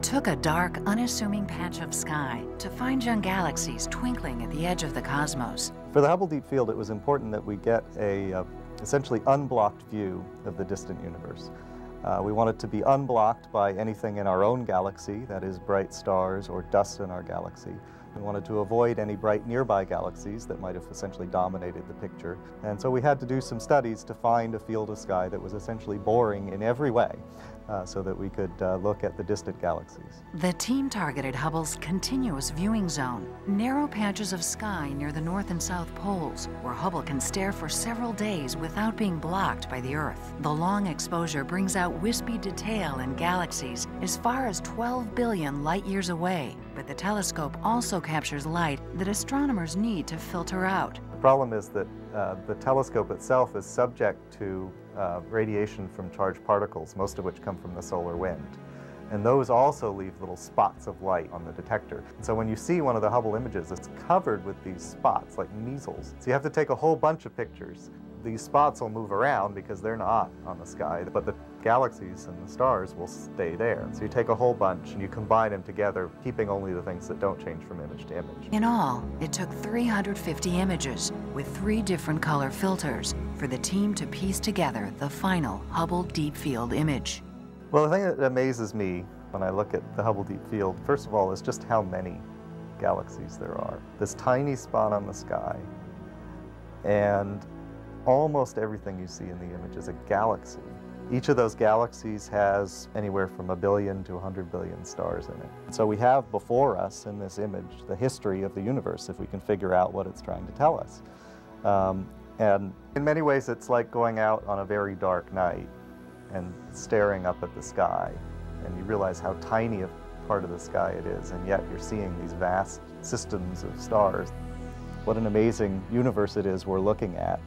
It took a dark, unassuming patch of sky to find young galaxies twinkling at the edge of the cosmos. For the Hubble Deep Field, it was important that we get a essentially unblocked view of the distant universe. We want it to be unblocked by anything in our own galaxy, that is bright stars or dust in our galaxy. We wanted to avoid any bright nearby galaxies that might have essentially dominated the picture. And so we had to do some studies to find a field of sky that was essentially boring in every way, so that we could look at the distant galaxies. The team targeted Hubble's continuous viewing zone, narrow patches of sky near the North and South poles, where Hubble can stare for several days without being blocked by the Earth. The long exposure brings out wispy detail in galaxies as far as 12 billion light-years away, but the telescope also captures light that astronomers need to filter out. The problem is that the telescope itself is subject to radiation from charged particles, most of which come from the solar wind. And those also leave little spots of light on the detector. And so when you see one of the Hubble images, it's covered with these spots, like measles. So you have to take a whole bunch of pictures. These spots will move around because they're not on the sky, but the galaxies and the stars will stay there. So you take a whole bunch and you combine them together, keeping only the things that don't change from image to image. In all, it took 350 images with 3 different color filters for the team to piece together the final Hubble Deep Field image. Well, the thing that amazes me when I look at the Hubble Deep Field, first of all, is just how many galaxies there are. This tiny spot on the sky, and almost everything you see in the image is a galaxy. Each of those galaxies has anywhere from 1 billion to 100 billion stars in it. So we have before us in this image the history of the universe, if we can figure out what it's trying to tell us. And in many ways it's like going out on a very dark night and staring up at the sky, and you realize how tiny a part of the sky it is, and yet you're seeing these vast systems of stars. What an amazing universe it is we're looking at.